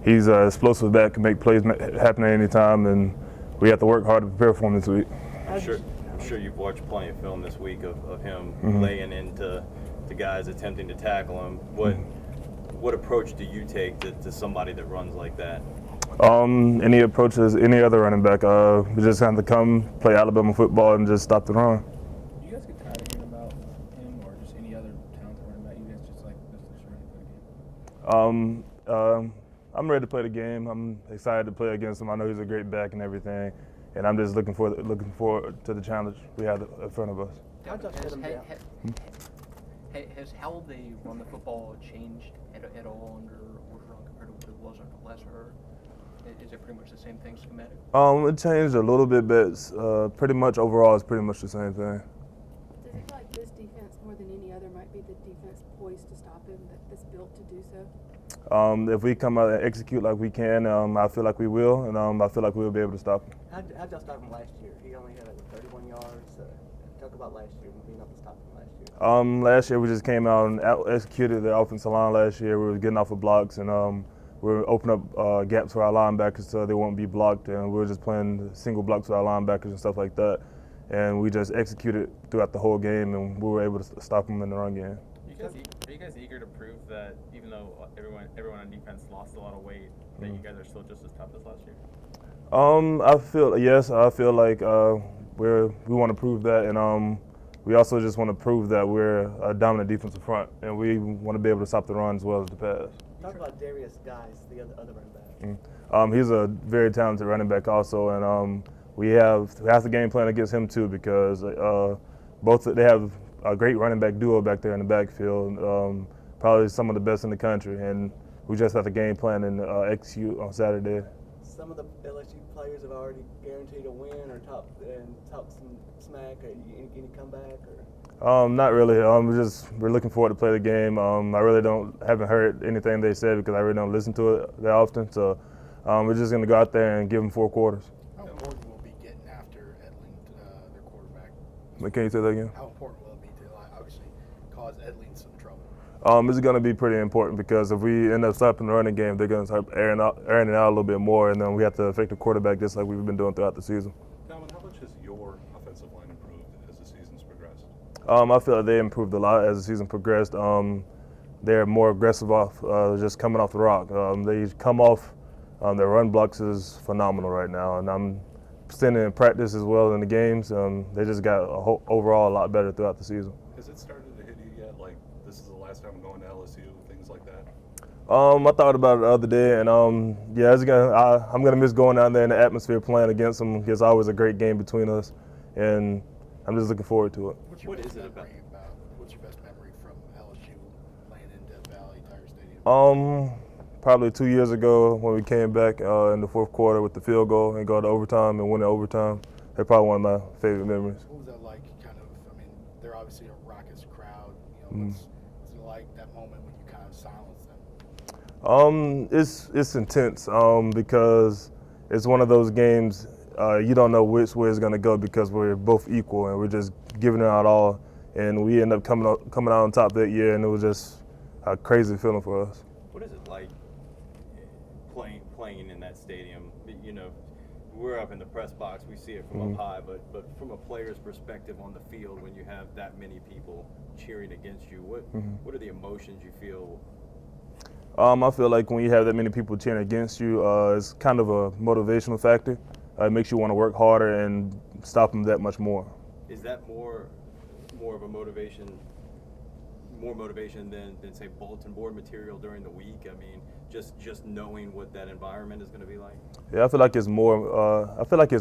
He's an explosive back, can make plays happen at any time, and we have to work hard to prepare for him this week. I'm sure you've watched plenty of film this week of him laying into guys attempting to tackle him. What approach do you take to somebody that runs like that? Any approach as any other running back. We just have to come play Alabama football and just stop the run. Do you guys get tired of hearing about him or just any other talented running back? You guys just like this is ready for the game? I'm ready to play the game. I'm excited to play against him. I know he's a great back and everything, and I'm just looking forward to the challenge we have in front of us. Has how they run the football changed at all under Orgeron compared to what it was under Lesser? Is it pretty much the same thing schematic? It changed a little bit, but pretty much overall it's pretty much the same thing. Does it feel like this defense more than any other might be the defense poised to stop him that's built to do so? If we come out and execute like we can, I feel like we will, and I feel like we'll be able to stop him. How'd y'all stop him last year? He only had 31 yards. Talk about last year and being able to stop him last year. Last year we just came out and executed the offensive line last year. We were getting off of blocks and we were opening up gaps for our linebackers so they won't be blocked, and we were just playing single blocks with our linebackers and stuff like that. And we just executed throughout the whole game, and we were able to stop them in the run game. Are you guys eager to prove that even though everyone on defense lost a lot of weight, that you guys are still just as tough as last year? I feel like we want to prove that, and we also just want to prove that we're a dominant defensive front, and we want to be able to stop the run as well as the pass. Talk about Darius Guys, the other running back. He's a very talented running back also, and we have the game plan against him too because they have a great running back duo back there in the backfield, probably some of the best in the country, and we just have to game plan and execute on Saturday. Some of the LSU players have already guaranteed a win or talk some smack. Any comeback or? Not really. We're looking forward to play the game. I really haven't heard anything they said because I really don't listen to it that often. So we're just gonna go out there and give them 4 quarters. How important will it be getting after Edling, their quarterback? Can you say that again? How important will it be to obviously cause Edling some trouble? It's going to be pretty important because if we end up stopping the running game, they're going to start airing it out a little bit more, and then we have to affect the quarterback just like we've been doing throughout the season. Calvin, how much has your offensive line improved as the season's progressed? I feel like they improved a lot as the season progressed. They're more aggressive just coming off the rock. They come off, their run blocks is phenomenal right now, and I'm seeing it in practice as well in the games. They just got overall a lot better throughout the season. Has it started to hit you yet? Like, this is the last time I'm going to LSU, things like that? I thought about it the other day, and I'm gonna miss going down there in the atmosphere playing against them. It's always a great game between us, and I'm just looking forward to it. What's your best memory from LSU playing in Death Valley Tiger Stadium? Probably 2 years ago when we came back in the fourth quarter with the field goal and go to overtime and win the overtime. They're probably one of my favorite memories. What was that like? They're obviously a raucous crowd. What's it like that moment when you kind of silence them? It's intense because it's one of those games you don't know which way it's going to go because we're both equal and we're just giving it out all, and we end up coming out on top that year, and it was just a crazy feeling for us. What is it like playing in that stadium? We're up in the press box, we see it from up high, but from a player's perspective on the field, when you have that many people cheering against you, what are the emotions you feel? I feel like when you have that many people cheering against you, it's kind of a motivational factor. It makes you want to work harder and stop them that much more. Is that more of a motivation? More motivation than say bulletin board material during the week? I mean, just knowing what that environment is going to be like. Yeah, I feel like it's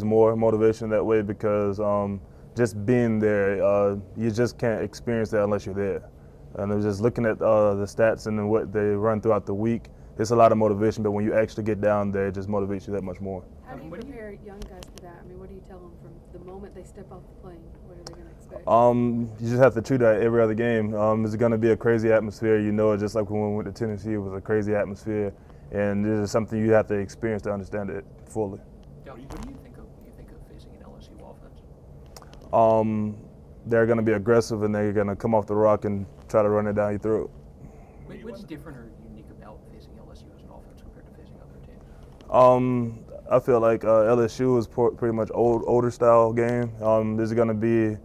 more motivation that way because just being there, you just can't experience that unless you're there. And just looking at the stats and what they run throughout the week, it's a lot of motivation. But when you actually get down there, it just motivates you that much more. How do you prepare young guys for that? I mean, what do you tell them from the moment they step off the plane? What are they going to expect? You just have to treat it every other game. It's going to be a crazy atmosphere. You know, just like when we went to Tennessee, it was a crazy atmosphere, and this is something you have to experience to understand it fully. What do you think of facing an LSU offense? They're going to be aggressive, and they're going to come off the rock and try to run it down your throat. What's different or unique about facing LSU as an offense? I feel like LSU is pretty much older style game. There's going to be,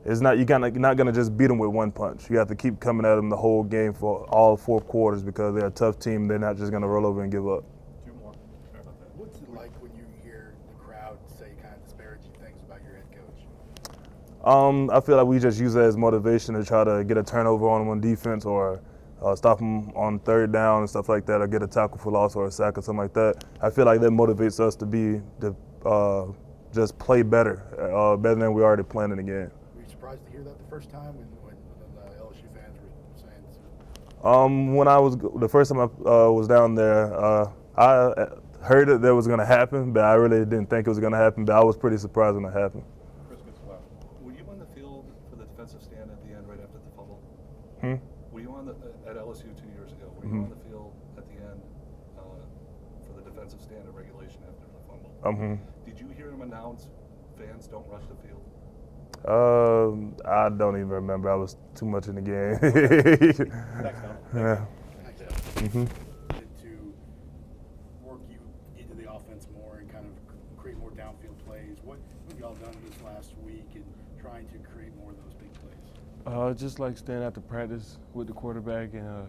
you're not going to just beat them with one punch. You have to keep coming at them the whole game for all 4 quarters because they're a tough team. They're not just going to roll over and give up. Two more. Sorry about that. What's it like when you hear the crowd say kind of disparaging things about your head coach? I feel like we just use that as motivation to try to get a turnover on them on defense or stop them on 3rd down and stuff like that, or get a tackle for loss or a sack or something like that. I feel like that motivates us to just play better than we already planned in the game. Were you surprised to hear that the first time when the LSU fans were saying so? The first time I was down there, I heard that was going to happen, but I really didn't think it was going to happen. But I was pretty surprised when it happened. Chris gets left. Were you on the field for the defensive stand at the end right after the fumble? Were you on at LSU 2 years ago? Were you on the field at the end for the defensive stand at regulation after the fumble? Did you hear him announce fans don't rush the field? I don't even remember. I was too much in the game. Yeah. To work you into the offense more and kind of create more downfield plays. What have y'all done this last week in trying to create more of those big plays? Just like staying after practice with the quarterback and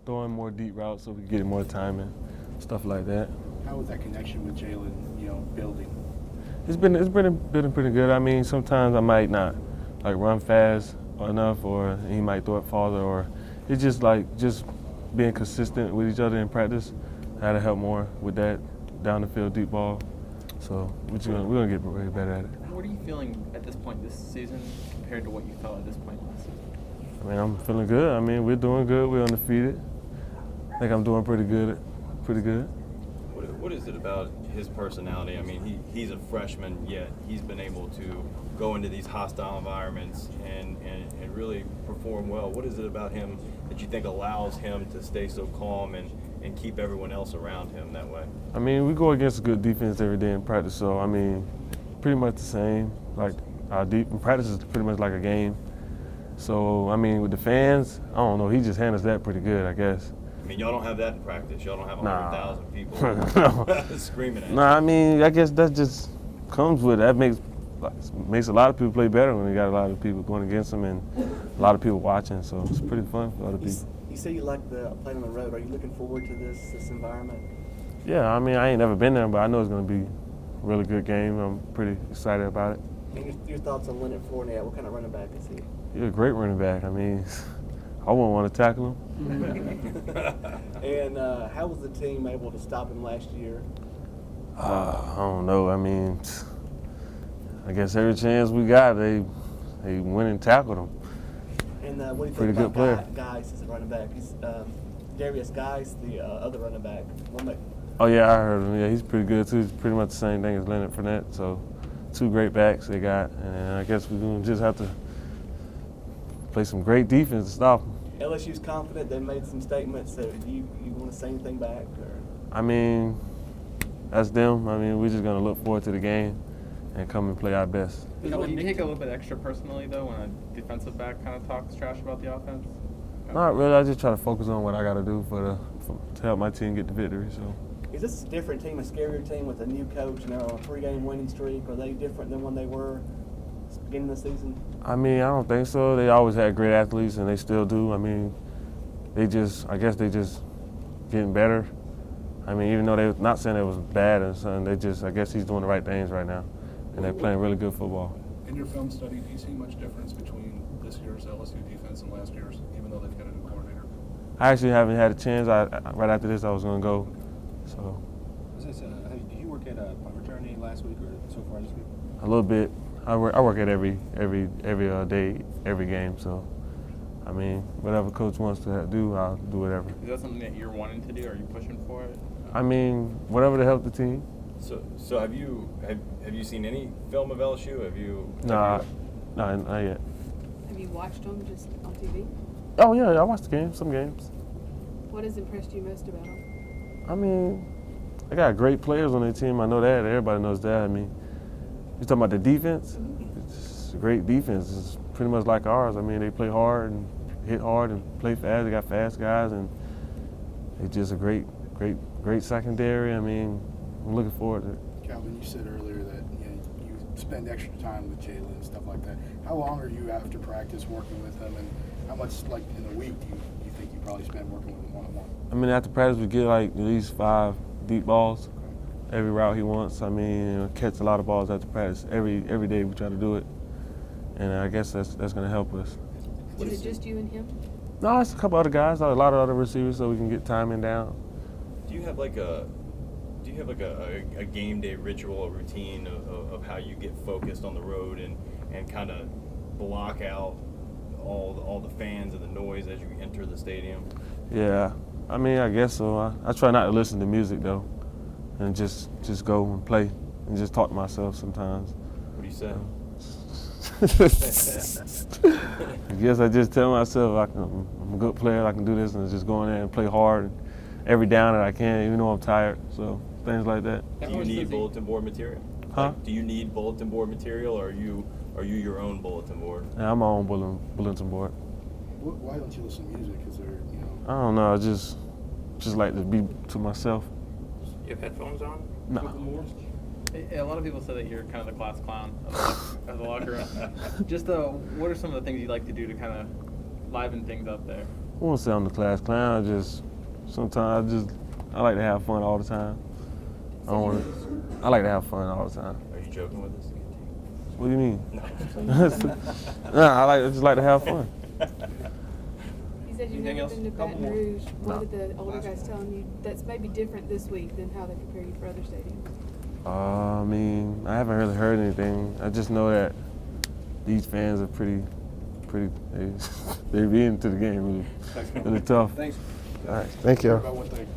throwing more deep routes so we can get more time and stuff like that. How was that connection with Jalen, building? It's been pretty good. I mean, sometimes I might not run fast enough, or he might throw it farther, or it's just being consistent with each other in practice. I had to help more with that down the field deep ball. So we're gonna get way better at it. What are you feeling at this point this season compared to what you felt at this point last season? I mean, I'm feeling good. I mean, we're doing good. We're undefeated. I think I'm doing pretty good. What is it about his personality? I mean, he's a freshman, yet he's been able to go into these hostile environments and really perform well. What is it about him that you think allows him to stay so calm and keep everyone else around him that way? I mean, we go against a good defense every day in practice, so, I mean, pretty much the same. Like, our practice is pretty much like a game. So, I mean, with the fans, I don't know, he just handles that pretty good, I guess. I mean, y'all don't have that in practice. Y'all don't have 100,000 people screaming at you. I mean, I guess that just comes with it. That makes a lot of people play better when you got a lot of people going against them and a lot of people watching. So it's pretty fun for other people. You say you like playing on the road. Are you looking forward to this environment? Yeah, I mean, I ain't never been there, but I know it's going to be a really good game. I'm pretty excited about it. And your thoughts on Leonard Fournette? What kind of running back is he? He's a great running back. I mean, I wouldn't want to tackle him. And how was the team able to stop him last year? I don't know. I mean, I guess every chance we got, they went and tackled him. And what do you Pretty think good about Guys as a running back? He's Darius Guys, the other running back. Oh, yeah, I heard him. Yeah, he's pretty good, too. He's pretty much the same thing as Leonard Fournette. So 2 great backs they got. And I guess we're going to just have to play some great defense to stop them. LSU's confident. They made some statements. So do you want to say anything back? Or? I mean, that's them. I mean, we're just going to look forward to the game and come and play our best. Do you take a little bit extra personally, though, when a defensive back kind of talks trash about the offense? Not really. I just try to focus on what I got to do to help my team get the victory. So. Is this a different team, a scarier team with a new coach and they're on a 3-game winning streak? Are they different than when they were at the beginning of the season? I mean, I don't think so. They always had great athletes, and they still do. I mean, I guess they just getting better. I mean, even though they're not saying it was bad or something, I guess he's doing the right things right now, and they're playing really good football. In your film study, do you see much difference between this year's LSU defense and last year's, even though they've got a new coordinator? I actually haven't had a chance. Right after this, I was going to go. So. Did you work at a punt return last week or so far this week? A little bit. I work at every day, every game. So, I mean, whatever coach wants to do, I'll do whatever. Is that something that you're wanting to do? Are you pushing for it? I mean, whatever to help the team. So have you seen any film of LSU? No, not yet. Have you watched them just on TV? Oh yeah, I watched the games, some games. What has impressed you most about them? I mean, they got great players on their team. I know that. Everybody knows that. I mean, you're talking about the defense? It's a great defense. It's pretty much like ours. I mean, they play hard and hit hard and play fast. They got fast guys, and it's just a great secondary. I mean, I'm looking forward to it. Calvin, you said earlier that you spend extra time with Jalen and stuff like that. How long are you after practice working with him, and how much like in a week do you think you probably spend working with him one-on-one? I mean, after practice, we get like at least 5 deep balls. Every route he wants. I mean, catch a lot of balls after practice. Every day we try to do it, and I guess that's going to help us. Is it just you and him? No, it's a couple other guys, a lot of other receivers, so we can get timing down. Do you have like a game day ritual, a routine of how you get focused on the road and kind of block out all the fans and the noise as you enter the stadium? Yeah, I mean, I guess so. I try not to listen to music though, and just go and play and just talk to myself sometimes. What do you say? I guess I just tell myself I'm a good player, I can do this, and just go in there and play hard every down that I can, even though I'm tired. So things like that. Do you need bulletin board material? Huh? Like, do you need bulletin board material, or are you your own bulletin board? Yeah, I'm my own bulletin board. Why don't you listen to music? Is there, I don't know. I just like to be to myself. You have headphones on? No. A lot of people say that you're kind of the class clown of the locker room. Just what are some of the things you like to do to kind of liven things up there? I won't say I'm the class clown. Sometimes I like to have fun all the time. I like to have fun all the time. Are you joking with us? What do you mean? I just like to have fun. You said you've never been to Baton Rouge. What did the older guys telling you that's maybe different this week than how they prepare you for other stadiums? I mean, I haven't really heard anything. I just know that these fans are pretty. They be into the game really tough. Thanks. All right, thank you. About one thing.